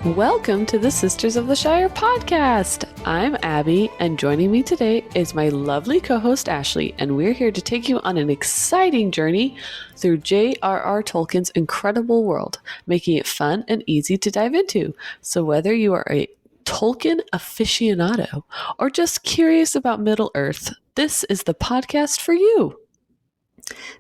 Welcome to the Sisters of the Shire Podcast. I'm Abby, and joining me today is my lovely co-host Ashley, and we're here to take you on an exciting journey through J.R.R. Tolkien's incredible world, making it fun and easy to dive into. So whether you are a Tolkien aficionado or just curious about Middle-earth, this is the podcast for you.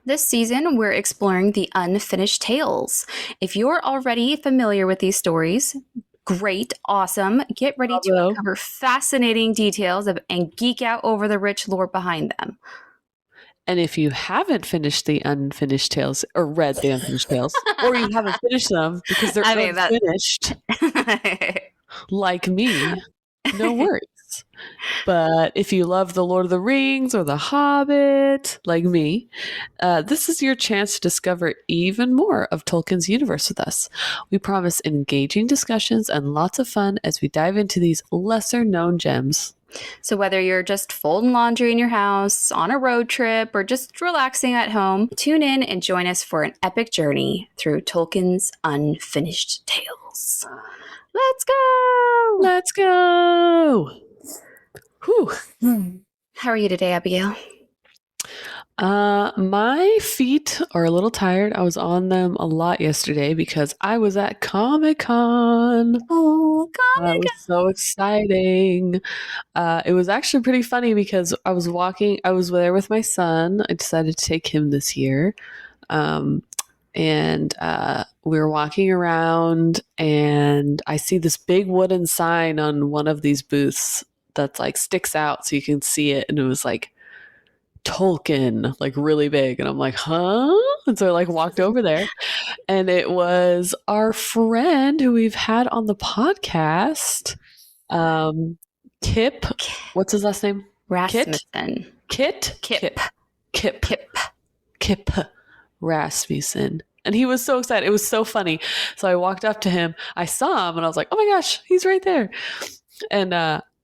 This season, we're exploring the unfinished tales. If you're already familiar with these stories, great, awesome. Get ready to uncover fascinating details and geek out over the rich lore behind them. And if you haven't finished the unfinished tales or read the unfinished tales, or you haven't finished them because they're unfinished, like me, no worries. But if you love The Lord of the Rings or The Hobbit, like me, this is your chance to discover even more of Tolkien's universe with us. We promise engaging discussions and lots of fun as we dive into these lesser-known gems. So whether you're just folding laundry in your house, on a road trip, or just relaxing at home, tune in and join us for an epic journey through Tolkien's unfinished tales. Let's go! Let's go! Whew. How are you today, Abigail? My feet are a little tired. I was on them a lot yesterday because I was at Comic-Con. Oh, Comic-Con! It was so exciting. It was actually pretty funny because I was there with my son. I decided to take him this year. And we were walking around and I see this big wooden sign on one of these booths that's like sticks out so you can see it, and it was like Tolkien, like really big, and I'm like, huh? And so I like walked over there, and it was our friend who we've had on the podcast, Kip. What's his last name? Rasmussen. Kip Rasmussen. And he was so excited. It was so funny. So I walked up to him. I saw him, and I was like, oh my gosh, he's right there. And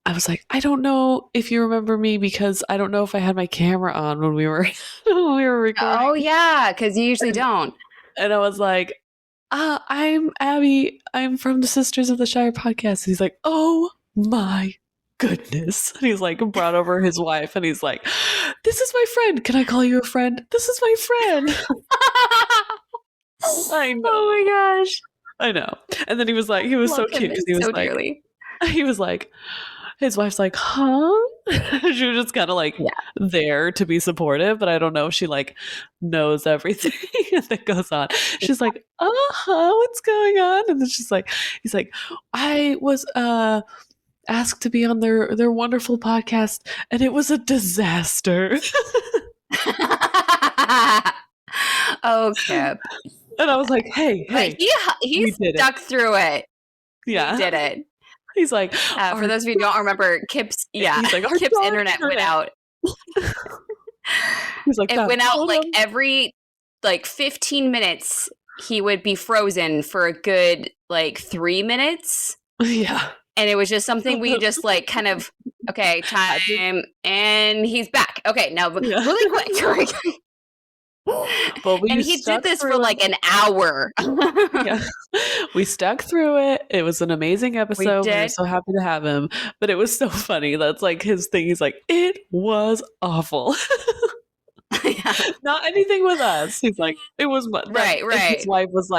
I was like, I don't know if you remember me because I don't know if I had my camera on when we were recording. Oh yeah, because you usually don't. And I was like, I'm Abby. I'm from the Sisters of the Shire Podcast. And he's like, oh my goodness. And he's like brought over his wife, and he's like, this is my friend. Can I call you a friend? This is my friend. I know. Oh my gosh. I know. And then he was so cute because he was so like, dearly. He was like, his wife's like, huh? She was just kind of like there to be supportive, but I don't know if she like knows everything that goes on. She's like, what's going on? And then he's like, I was asked to be on their wonderful podcast, and it was a disaster. Oh, Kip. And I was like, hey. But he stuck through it. Yeah. He did it. He's like, for those of you who don't remember, Kip's internet went out. He's like, it went out like every 15 minutes. He would be frozen for a good 3 minutes. Yeah. And it was just something we just kind of, okay, time, and he's back. Okay, now really quick. And he did this for an hour. Yeah. We stuck through it. It was an amazing episode. We were so happy to have him. But it was so funny. That's like his thing. He's like, it was awful. Not anything with us. He's like, it was right. His wife was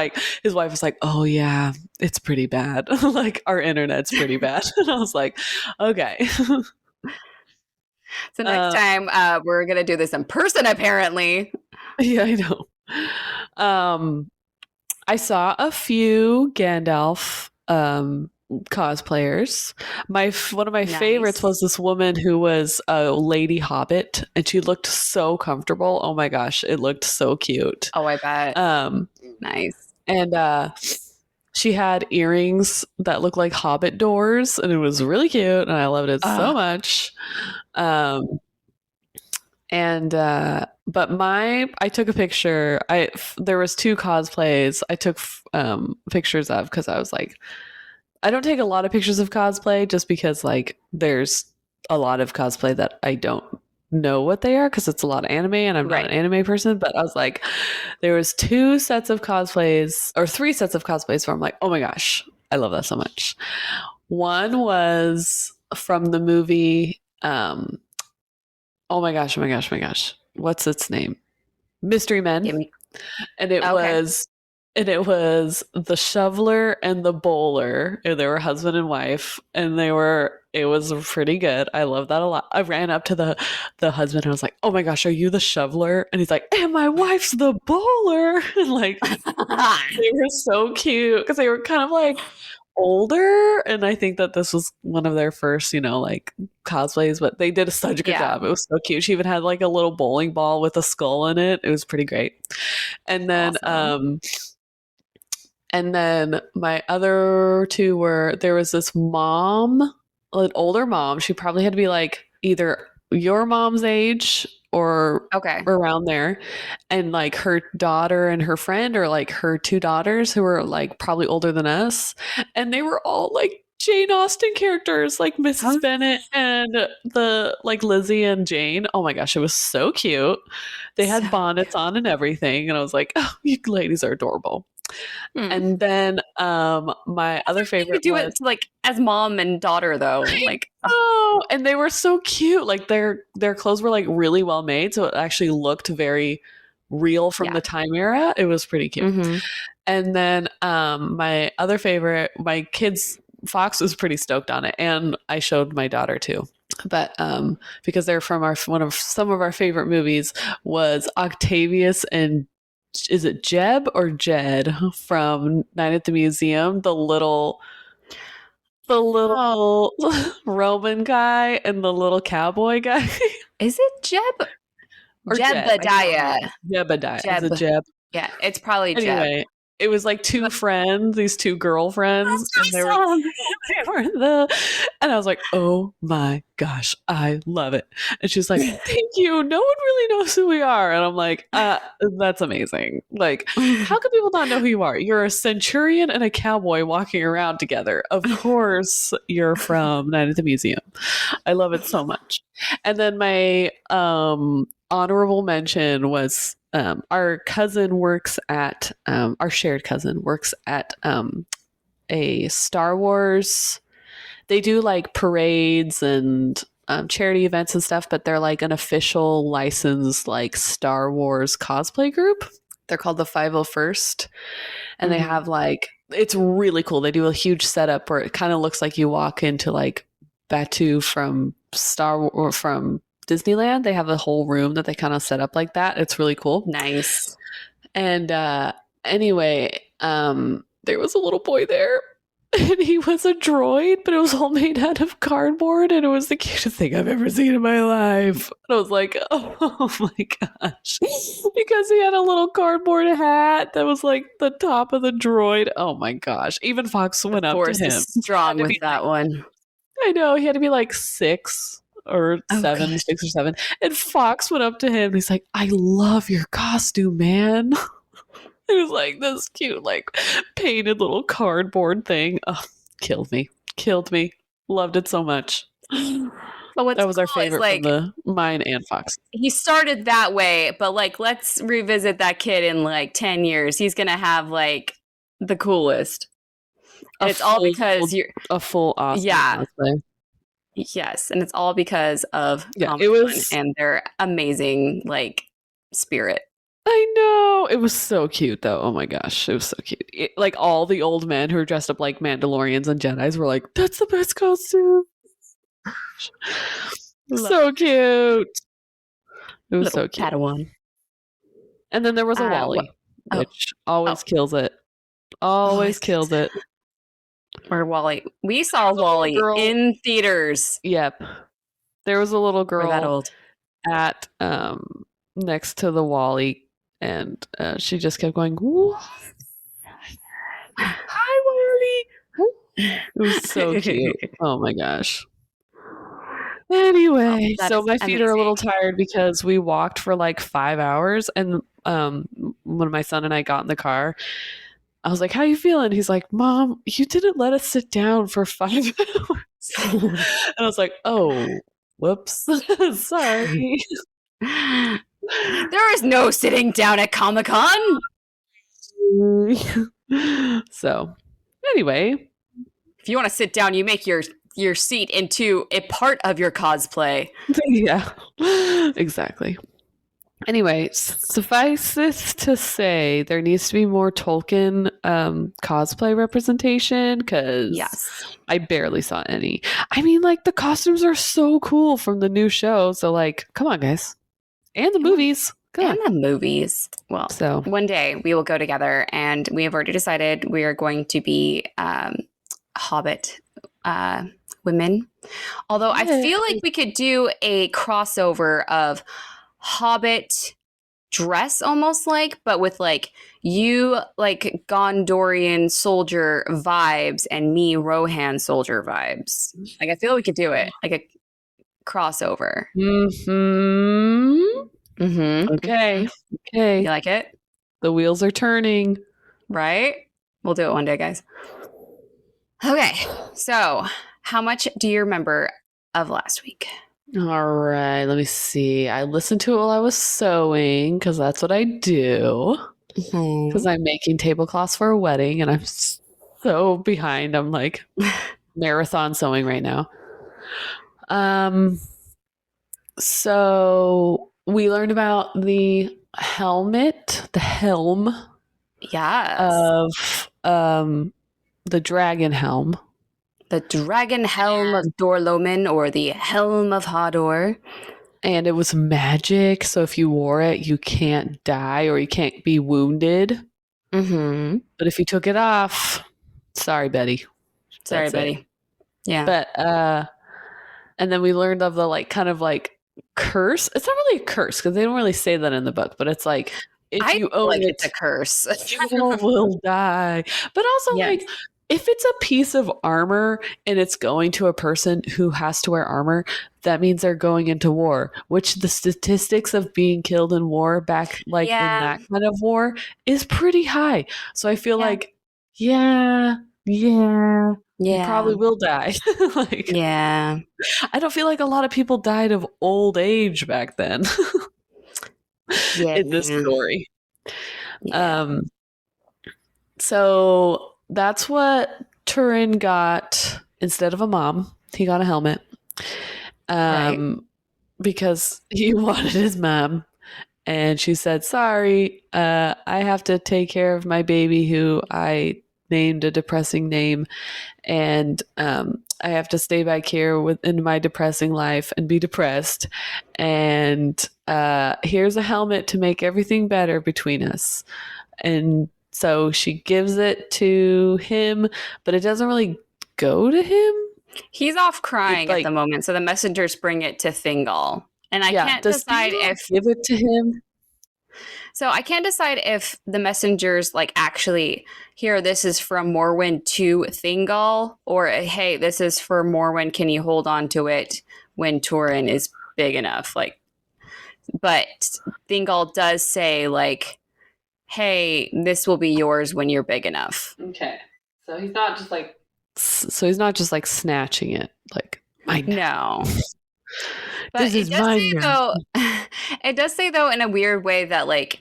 like, oh yeah, it's pretty bad. Like our internet's pretty bad. And I was like, okay. So next time we're gonna do this in person, apparently. Yeah, I know. I saw a few Gandalf cosplayers. One of my favorites was this woman who was a lady hobbit, and she looked so comfortable. Oh my gosh, it looked so cute. Oh, I bet. Nice. And she had earrings that looked like hobbit doors, and it was really cute, and I loved it so much. But I took a picture. There was 2 cosplays I took pictures of because I was like, I don't take a lot of pictures of cosplay just because there's a lot of cosplay that I don't know what they are because it's a lot of anime and I'm not an anime person. But I was like, there was 2 sets of cosplays or 3 sets of cosplays where I'm like, oh my gosh, I love that so much. One was from the movie. Oh my gosh! What's its name? Mystery Men. And it was the shoveler and the bowler, and they were husband and wife, and it was pretty good. I love that a lot. I ran up to the husband and I was like, oh my gosh, are you the shoveler? And he's like, and my wife's the bowler. And like they were so cute because they were kind of like older, and I think that this was one of their first, like cosplays, but they did such a good job. It was so cute. She even had like a little bowling ball with a skull in it. It was pretty great. And then awesome. And then my other two were, there was this mom, an older mom. She probably had to be like either your mom's age or around there. And like her daughter and her friend, or like her two daughters who were like probably older than us. And they were all like Jane Austen characters, like Mrs. Bennet and the like Lizzie and Jane. Oh my gosh, it was so cute. They had bonnets on and everything. And I was like, oh, you ladies are adorable. And then my other favorite do it like as mom and daughter though, like and they were so cute. Like their clothes were like really well made, so it actually looked very real from the time era. It was pretty cute. Mm-hmm. And then my other favorite, my kids, Fox was pretty stoked on it, and I showed my daughter too. But because they're from some of our favorite movies, was Octavius and, is it Jeb or Jed from Night at the Museum? The little Roman guy and the little cowboy guy. Is it Jeb? Or Jebediah. Jebediah. Is it Jeb? Yeah, it's probably anyway, Jeb. It was like two friends, these two girlfriends, and they were and I was like, oh my gosh, I love it. And she's like, thank you. No one really knows who we are. And I'm like, that's amazing. Like, how can people not know who you are? You're a centurion and a cowboy walking around together. Of course you're from Night at the Museum. I love it so much. And then my honorable mention was our cousin works at our shared cousin works at a Star Wars. They do like parades and charity events and stuff, but they're like an official licensed like Star Wars cosplay group. They're called the 501st, and they have like, it's really cool. They do a huge setup where it kind of looks like you walk into like Batu from Star Wars or from Disneyland. They have a whole room that they kind of set up like that. It's really cool. Nice. And anyway, there was a little boy there, and he was a droid, but it was all made out of cardboard, and it was the cutest thing I've ever seen in my life. And I was like, oh my gosh. Because he had a little cardboard hat that was like the top of the droid. Oh my gosh. Even Fox went up to him. Strong with that one. I know. He had to be like 6 or 7, 6 or 7. And Fox went up to him and he's like, I love your costume, man. It was like this cute, like painted little cardboard thing. Oh, killed me. Loved it so much. But that was our favorite from mine and Fox. He started that way, but like, let's revisit that kid in like 10 years. He's going to have like the coolest. And it's all because you're a full awesome cosplay. Yes, and it's all because of it was and their amazing like spirit. I know. It was so cute though. Oh my gosh, it was so cute. Like all the old men who were dressed up like Mandalorians and Jedis were like, "That's the best costume." So cute. It was so cute. Padawan. And then there was a Wally, which always kills it. Always kills it. Or Wally. We saw Wally in theaters. Yep. There was a little girl that old at next to the Wally, and she just kept going, hi Wally. It was so cute. Oh my gosh. Anyway, so my feet are a little tired because we walked for like 5 hours, and when my son and I got in the car, I was like, how you feeling? He's like, Mom, you didn't let us sit down for 5 hours. And I was like, oh, whoops. Sorry. There is no sitting down at Comic-Con. So, anyway, if you want to sit down, you make your seat into a part of your cosplay. Yeah, exactly. Anyway, suffice this to say, there needs to be more Tolkien cosplay representation because I barely saw any. I mean, like, the costumes are so cool from the new show. So, like, come on, guys. And the movies. And the movies. Well, so one day we will go together, and we have already decided we are going to be Hobbit women. Although I feel like we could do a crossover of Hobbit dress almost like, but with like you like Gondorian soldier vibes and me Rohan soldier vibes. Like I feel we could do it like a crossover. Okay. You like it? The wheels are turning. Right? We'll do it one day, guys. Okay. So how much do you remember of last week? All right, let me see. I listened to it while I was sewing because that's what I do. Because I'm making tablecloths for a wedding and I'm so behind. I'm like marathon sewing right now. So we learned about the helm. Yes. Of the dragon helm. The Dragon Helm of Dorloman, or the Helm of Hador. And it was magic, so if you wore it, you can't die or you can't be wounded. But if you took it off, sorry, Betty. Sorry, Betty. Yeah. But, and then we learned of the, like, kind of, like, curse. It's not really a curse, because they don't really say that in the book, but it's like, if you own it, it's a curse. You will die. But also, like, if it's a piece of armor and it's going to a person who has to wear armor, that means they're going into war, which the statistics of being killed in war back like in that kind of war is pretty high. So I feel like, you probably will die. Like, I don't feel like a lot of people died of old age back then in this story. So that's what Turin got instead of a mom. He got a helmet. Because he wanted his mom. And she said, sorry, I have to take care of my baby who I named a depressing name. And I have to stay back here within my depressing life and be depressed. And here's a helmet to make everything better between us. And so she gives it to him, but it doesn't really go to him. He's off crying at the moment, so the messengers bring it to Thingol. And I can't decide if give it to him. So I can't decide if the messengers like actually here, this is from Morwen to Thingol, or hey, this is for Morwen. Can you hold on to it when Turin is big enough? Like, but Thingol does say like, hey, this will be yours when you're big enough. Okay. So he's not just like snatching it. Like, no. But it does say though in a weird way that like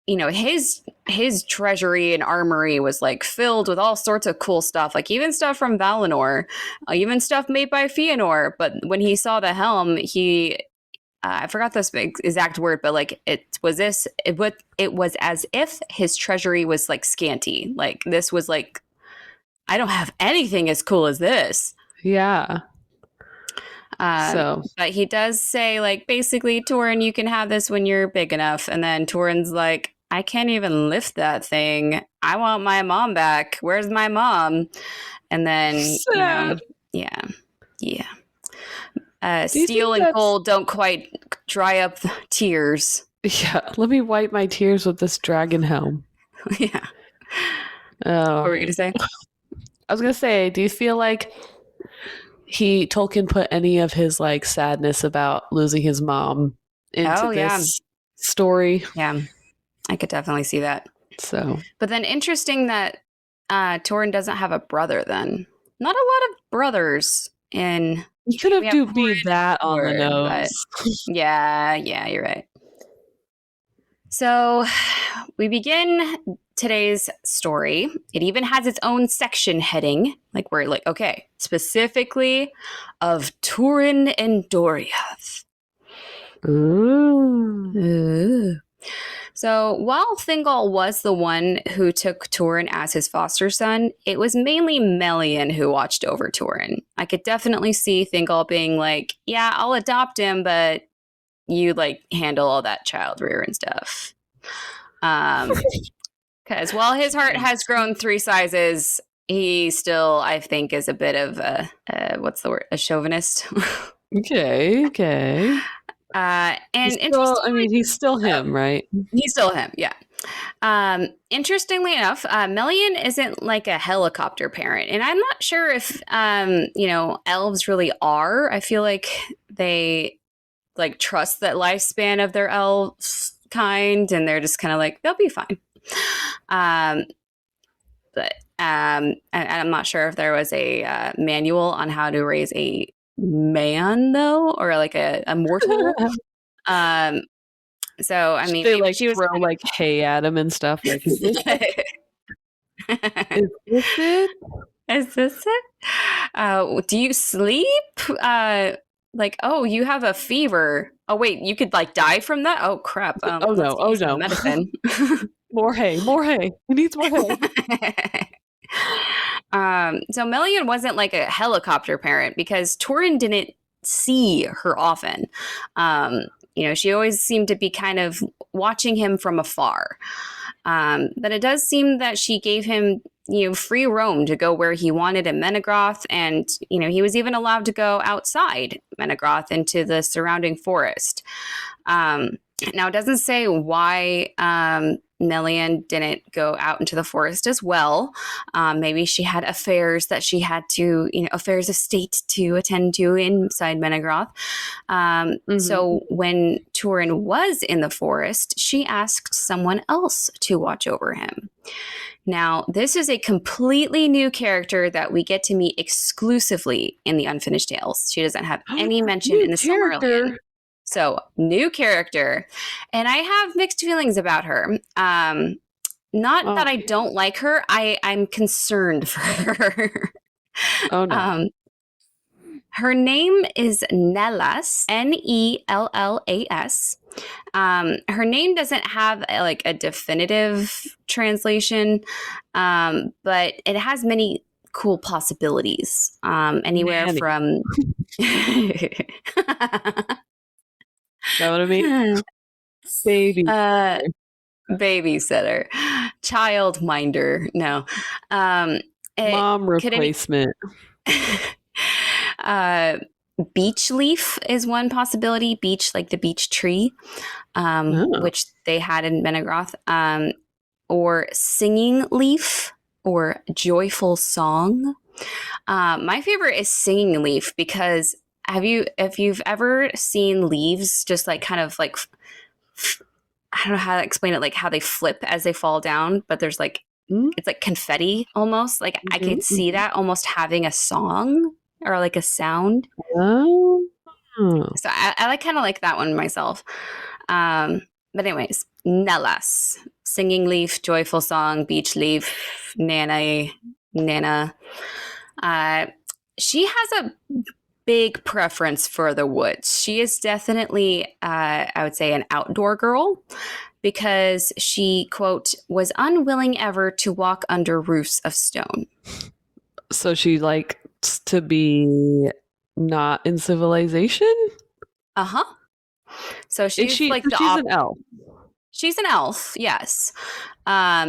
his treasury and armory was like filled with all sorts of cool stuff, like even stuff from Valinor, even stuff made by Fëanor. But when he saw the helm, he I forgot this exact word, but like it was as if his treasury was like scanty. Like this was like, I don't have anything as cool as this. Yeah. But he does say like, basically, Turin, you can have this when you're big enough. And then Turin's like, I can't even lift that thing. I want my mom back. Where's my mom? And then, steel and gold don't quite dry up the tears. Yeah, let me wipe my tears with this dragon helm. Yeah. What were you going to say? I was going to say, do you feel like Tolkien put any of his like sadness about losing his mom into this story? Yeah, I could definitely see that. So, but then interesting that Turin doesn't have a brother. Then not a lot of brothers in. You could have be that on the nose. Yeah, you're right. So we begin today's story. It even has its own section heading. Like we're like, okay, specifically of Turin and Doriath. Ooh. So while Thingol was the one who took Turin as his foster son, it was mainly Melian who watched over Turin. I could definitely see Thingol being like, yeah, I'll adopt him, but you like handle all that child rear and stuff. Because while his heart has grown 3 sizes, he still, I think, is a bit of a what's the word? A chauvinist. Okay. And he's still him, right? He's still him, yeah. Interestingly enough, Melian isn't like a helicopter parent, and I'm not sure if elves really are. I feel like they like trust that lifespan of their elves kind, and they're just kind of like they'll be fine. But I'm not sure if there was a manual on how to raise a man though, or like a mortal. So I mean, they like she was throw like hay at him and stuff. Like, is this it? Is this it? Is this it? Do you sleep? Like, oh, you have a fever. Oh wait, you could like die from that. Oh crap! Oh no! Medicine. More hay. He needs more hay. So Melian wasn't like a helicopter parent because Turin didn't see her often. She always seemed to be kind of watching him from afar. But it does seem that she gave him, free roam to go where he wanted in Menegroth. And, he was even allowed to go outside Menegroth into the surrounding forest. Now, it doesn't say why Melian didn't go out into the forest as well. Maybe she had affairs that she had to, affairs of state to attend to inside Menegroth. So when Turin was in the forest, she asked someone else to watch over him. Now, this is a completely new character that we get to meet exclusively in the Unfinished Tales. She doesn't have any mention in the Silmarillion. So, new character. And I have mixed feelings about her. Not that I don't like her. I'm concerned for her. Oh, no. Her name is Nellas, Nellas. Her name doesn't have a definitive translation, but it has many cool possibilities. Anywhere from... Is that what I mean? Babysitter, childminder. No, mom replacement. Beech leaf is one possibility. Beech, like the beech tree, which they had in Menegroth, or singing leaf or joyful song. My favorite is singing leaf because if you've ever seen leaves just like kind of like I don't know how to explain it, like how they flip as they fall down, but there's like it's like confetti almost. Like I could see that almost having a song or like a sound. Oh. So I kind of like that one myself. But anyways, Nellas, singing leaf, joyful song, beech leaf, Nana. She has a big preference for the woods. She is definitely, I would say, an outdoor girl because she, quote, was unwilling ever to walk under roofs of stone. So she likes to be not in civilization? Uh-huh. So she's like she's an elf. She's an elf, yes.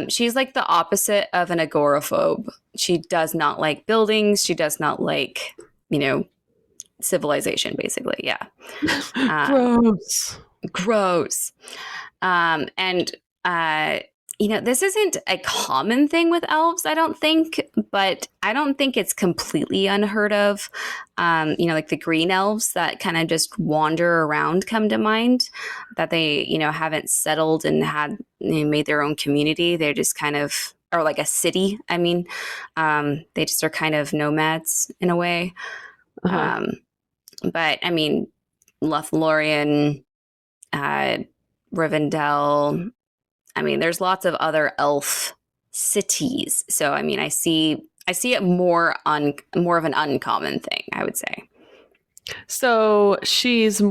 She's like the opposite of an agoraphobe. She does not like buildings. She does not like, civilization, basically. Yeah. Gross. This isn't a common thing with elves, I don't think, but I don't think it's completely unheard of. Like the green elves that kind of just wander around come to mind, that they, haven't settled and made their own community. They're just kind of, or like a city. I mean, they just are kind of nomads in a way. But I mean, Lothlorien, Rivendell. I mean, there's lots of other elf cities. So, I mean, I see it more of an uncommon thing, I would say. So she's the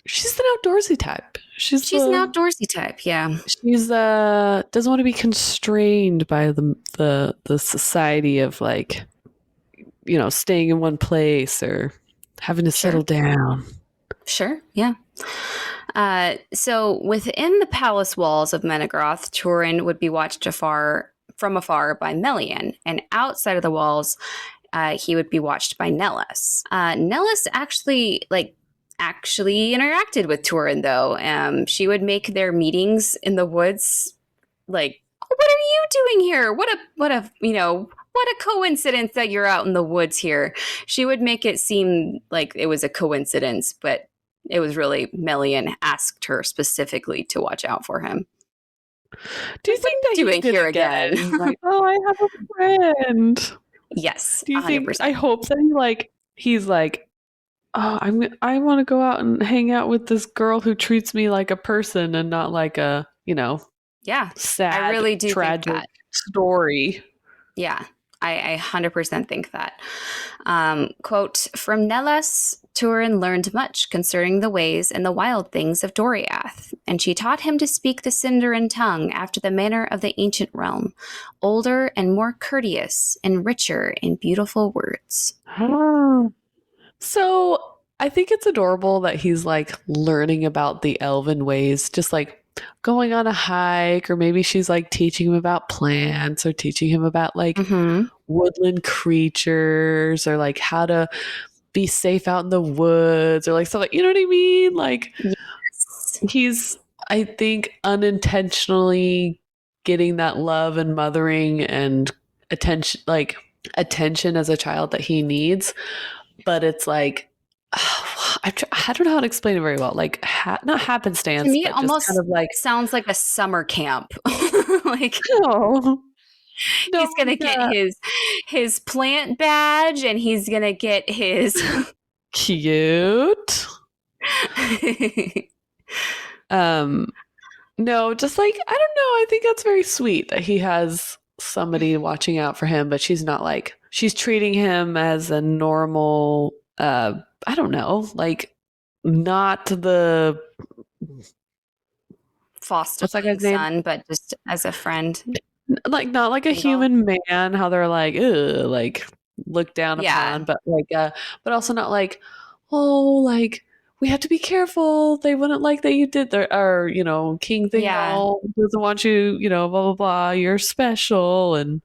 outdoorsy type. She's an outdoorsy type, yeah. She's doesn't want to be constrained by the society of like, you know, staying in one place or having to settle down. Sure, yeah. So within the palace walls of Menegroth, Turin would be watched from afar by Melian, and outside of the walls, he would be watched by Nellis. Nellis actually interacted with Turin, though. She would make their meetings in the woods like, oh, what are you doing here? What a coincidence that you're out in the woods here. She would make it seem like it was a coincidence, but it was really Melian asked her specifically to watch out for him. Do you think that doing here again? Like, oh, I have a friend. Yes. Do you 100%. Think? I hope that he's like, oh, I want to go out and hang out with this girl who treats me like a person and not like a, you know, sad, I really do tragic think that. Story. Yeah. I 100% think that. Quote, from Nellis, Turin learned much concerning the ways and the wild things of Doriath, and she taught him to speak the Sindarin tongue after the manner of the ancient realm, older and more courteous and richer in beautiful words. So I think it's adorable that he's like learning about the elven ways, just like going on a hike, or maybe she's like teaching him about plants or teaching him about like woodland creatures or like how to be safe out in the woods or like stuff like, you know what I mean? Like he's, I think, unintentionally getting that love and mothering and attention as a child that he needs. But it's like, I don't know how to explain it very well. Like, not happenstance. To me, it almost kind of like sounds like a summer camp. Like, no, he's gonna get his plant badge, and he's gonna get his cute. No, just like, I don't know. I think that's very sweet that he has somebody watching out for him, but she's not like, she's treating him as a normal, I don't know, like not the foster son, but just as a friend. Like not like a human man, how they're like, ugh, like looked down upon, but like, but also not like, oh, like we have to be careful. They wouldn't like that you did there, or you know, King Thingol doesn't want you, you know, blah blah blah. You're special and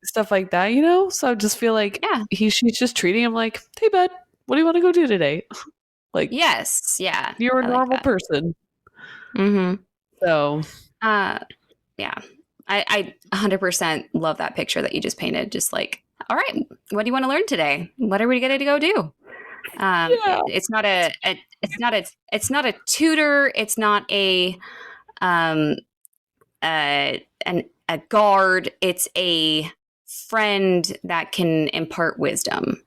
stuff like that, you know. So I just feel like she's just treating him like, hey, bud, what do you want to go do today? Like, yes, yeah, you're a normal person. So, yeah. I 100% love that picture that you just painted. Just like, all right, what do you want to learn today? What are we going to go do? It's not a tutor. It's not a guard. It's a friend that can impart wisdom.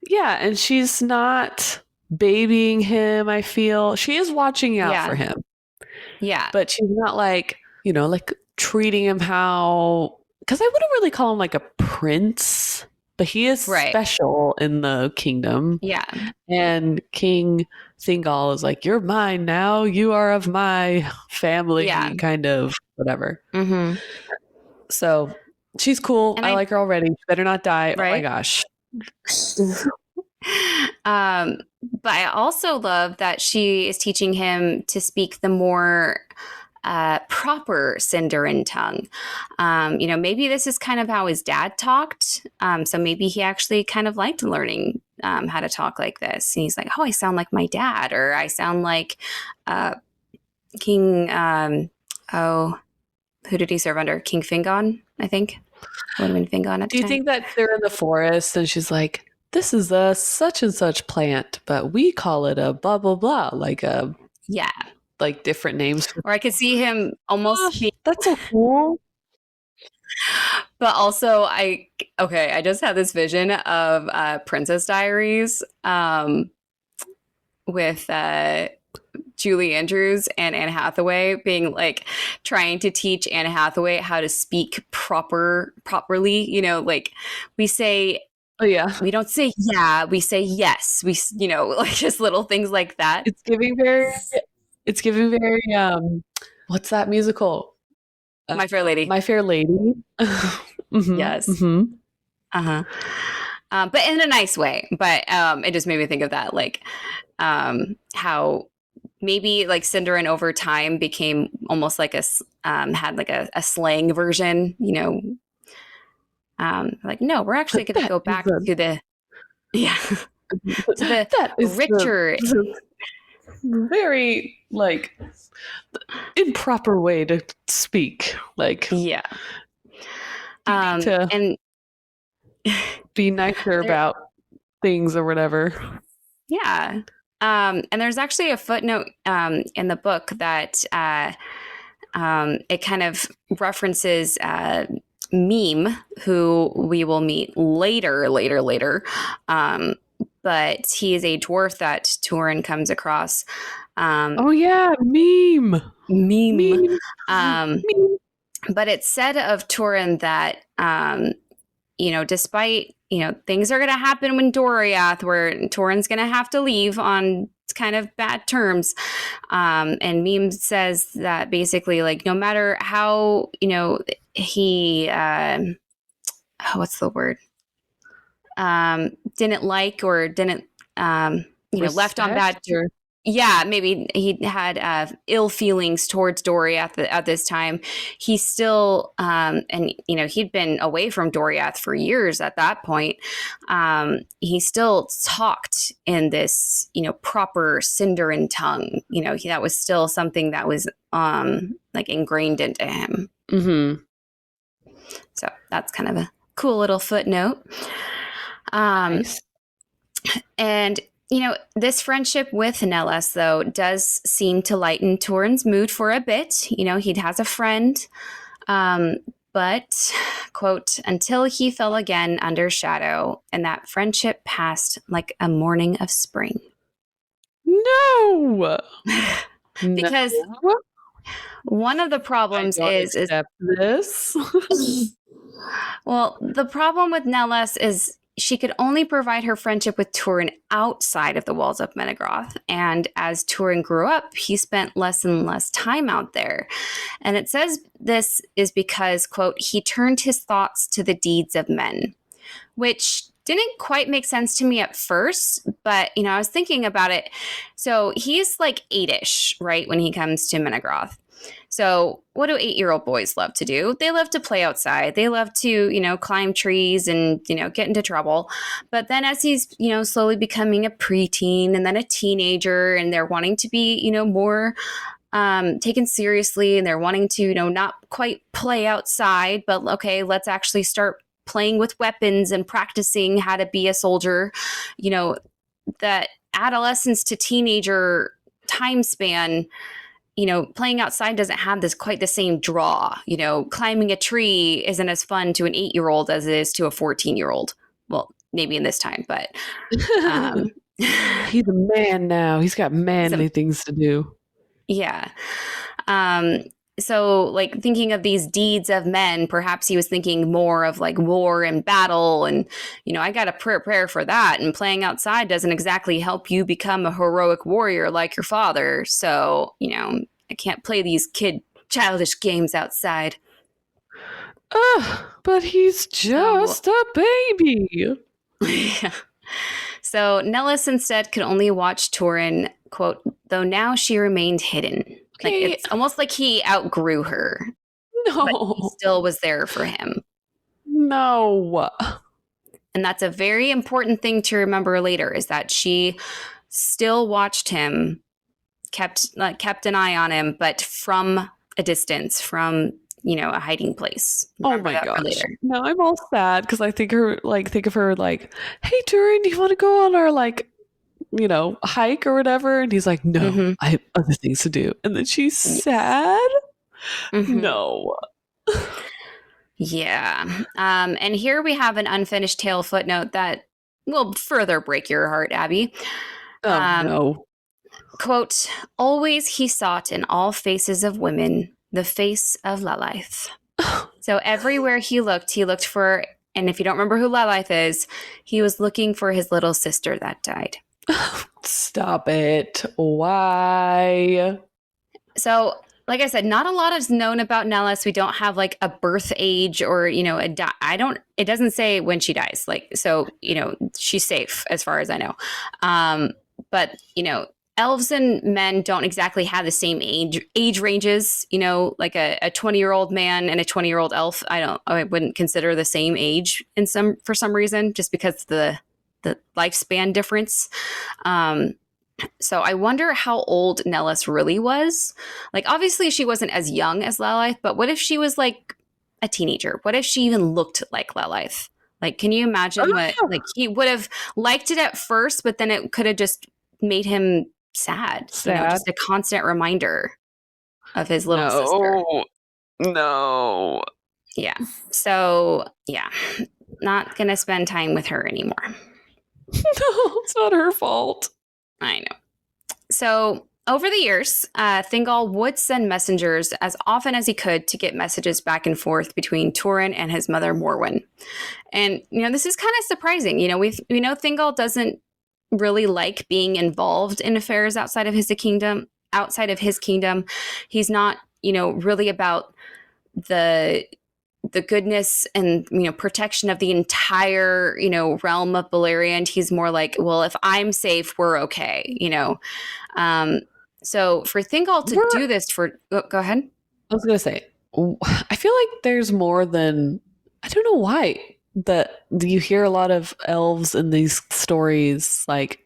Yeah, and she's not babying him. I feel she is watching out for him. Yeah, but she's not like, you know, like treating him how, because I wouldn't really call him like a prince, but he is special in the kingdom. Yeah. And King Thingol is like, you're mine now. You are of my family, kind of whatever. So she's cool. I like her already. She better not die. Right? Oh my gosh. But I also love that she is teaching him to speak the more proper Sindarin tongue. You know, maybe this is kind of how his dad talked. So maybe he actually kind of liked learning how to talk like this. And he's like, oh, I sound like my dad, or I sound like King, who did he serve under? King Fingon, I think. Would have been Fingon at the time. Do you think that they're in the forest and she's like, this is a such and such plant, but we call it a blah, blah, blah, like a... Yeah. Like different names. Or I could see him almost that's so cool. But also I just had this vision of Princess Diaries with Julie Andrews and Anne Hathaway being like trying to teach Anne Hathaway how to speak properly. You know, like we say, oh yeah, we don't say yeah, we say yes. We, you know, like just little things like that. It's giving very. What's that musical? My Fair Lady. My Fair Lady. Mm-hmm, yes. Mm-hmm. But in a nice way. But it just made me think of that, like how maybe like Cinderin over time became almost like had like a slang version, you know. Like, no, we're actually going to go back to the to the richer, very like improper way to speak. Like, yeah, to and be nicer about things or whatever. Yeah. And there's actually a footnote in the book that it kind of references Meme, who we will meet later. But he is a dwarf that Turin comes across. Oh yeah, Meme. But it's said of Turin that you know, despite, you know, things are going to happen when Doriath, where Turin's going to have to leave on kind of bad terms. And Meme says that basically, like, no matter how, you know, he, what's the word? Didn't like or didn't, you know, left on bad terms. Yeah, maybe he had ill feelings towards Doriath at this time. He still, and you know, he'd been away from Doriath for years at that point. He still talked in this, you know, proper Cinderin tongue. You know, that was still something that was like ingrained into him. Mm-hmm. So that's kind of a cool little footnote. Nice. And you know, this friendship with Nellis, though, does seem to lighten Turin's mood for a bit. You know, he has a friend, but, quote, until he fell again under shadow, and that friendship passed like a morning of spring. No! Because one of the problems is this. Well, the problem with Nellis is she could only provide her friendship with Turin outside of the walls of Menegroth. And as Turin grew up, he spent less and less time out there. And it says this is because, quote, he turned his thoughts to the deeds of men, which didn't quite make sense to me at first. But, you know, I was thinking about it. So he's like 8-ish, right, when he comes to Menegroth. So what do 8-year-old boys love to do? They love to play outside. They love to, you know, climb trees and, you know, get into trouble. But then as he's, you know, slowly becoming a preteen and then a teenager, and they're wanting to be, you know, more taken seriously, and they're wanting to, you know, not quite play outside, but okay, let's actually start playing with weapons and practicing how to be a soldier. You know, that adolescence to teenager time span, you know, playing outside doesn't have quite the same draw. You know, climbing a tree isn't as fun to an 8-year-old as it is to a 14-year-old. Well, maybe in this time, but he's a man now. He's got manly things to do. Yeah. So, like, thinking of these deeds of men, perhaps he was thinking more of like war and battle, and, you know, I got to prepare for that. And playing outside doesn't exactly help you become a heroic warrior like your father. So, you know, I can't play these childish games outside. But he's just a baby. Yeah. So Nellis instead could only watch Turin, quote, though now she remained hidden. Like, it's almost like he outgrew her. No. But he still was there for him. No. And that's a very important thing to remember later, is that she still watched him, kept an eye on him, but from a distance, from, you know, a hiding place. Remember, oh my gosh. No, I'm all sad because I think of her like, hey, Turin, do you want to go on our, like, you know, hike or whatever? And he's like, no, I have other things to do. And then she's sad. No. Yeah. And here we have an unfinished tale footnote that will further break your heart, Abby. Oh, no. Quote, always he sought in all faces of women the face of Lalaith. So everywhere he looked for, and if you don't remember who Lalaith is, he was looking for his little sister that died. Stop it. Why? So, like I said, not a lot is known about Nellis. We don't have like a birth age or, you know, it doesn't say when she dies. Like, so, you know, she's safe as far as I know. But, you know, elves and men don't exactly have the same age ranges, you know, like a 20-year-old man and a 20-year-old elf. I wouldn't consider the same age for some reason, just because the lifespan difference. So I wonder how old Nellis really was. Like, obviously she wasn't as young as Lalaith, but what if she was like a teenager? What if she even looked like Lalaith? Like, can you imagine what, like, he would have liked it at first, but then it could have just made him sad. You know, just a constant reminder of his little sister. No. Yeah. So, yeah, not going to spend time with her anymore. No, it's not her fault. I know. So over the years, Thingol would send messengers as often as he could to get messages back and forth between Turin and his mother Morwen. And, you know, this is kind of surprising. You know, we know Thingol doesn't really like being involved in affairs outside of his kingdom. He's not, you know, really about the goodness and, you know, protection of the entire, you know, realm of Beleriand. He's more like, well, if I'm safe, we're okay, you know. So for Thingol to do this go ahead. I was going to say, I feel like there's more than, I don't know why, that you hear a lot of elves in these stories, like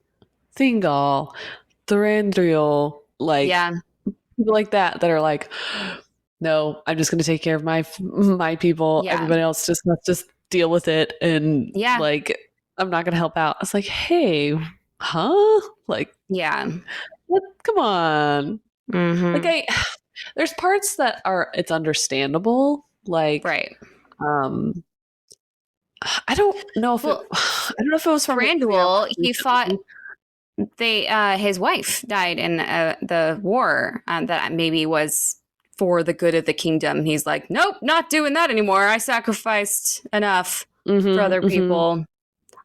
Thingol, Thranduil, like people like that are like, no, I'm just going to take care of my people. Yeah. Everybody else let's just deal with it. And like, I'm not going to help out. I was like, hey, huh? Like, come on. Mm-hmm. Like there's parts that it's understandable. Like, right. I don't know if it was from Thranduil. He fought. His wife died in the war that maybe was for the good of the kingdom. He's like, nope, not doing that anymore. I sacrificed enough for other people.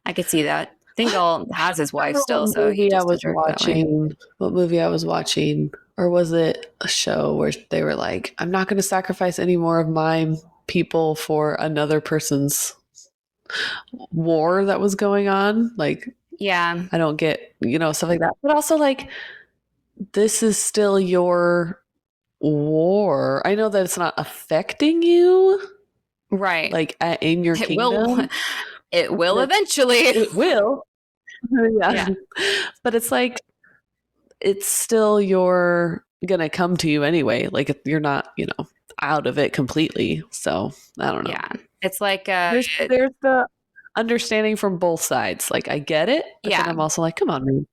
I could see that. Thingol has his wife still, so he just what movie I was watching, or was it a show where they were like, I'm not going to sacrifice any more of my people for another person's war that was going on. Like, I don't get, you know, stuff like that. But also, like, this is still your war. I know that it's not affecting you, right? Like in your kingdom. It will eventually. It will. Yeah. But it's like, it's still gonna come to you anyway. Like, you're not, you know, out of it completely. So I don't know. Yeah. It's like there's the understanding from both sides. Like, I get it, but then I'm also like, come on,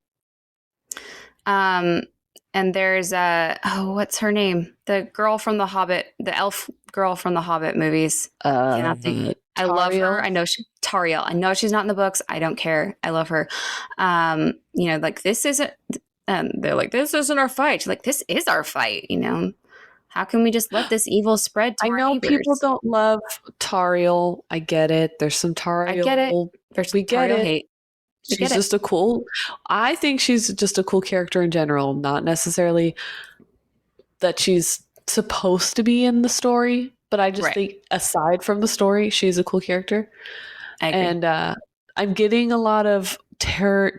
man. And there's what's her name? The girl from the Hobbit, the elf girl from the Hobbit movies. I love her. I know Tariel. I know she's not in the books. I don't care. I love her. You know, like, this isn't. They're like, this isn't our fight. Like, this is our fight. You know, how can we just let this evil spread to our neighbors? I know people don't love Tariel. I get it. There's some Tariel. I get it. There's we get Tariel it. Hate. She's just I think she's just a cool character in general, not necessarily that she's supposed to be in the story, but I just think aside from the story, she's a cool character. I agree. And I'm getting a lot of Tariel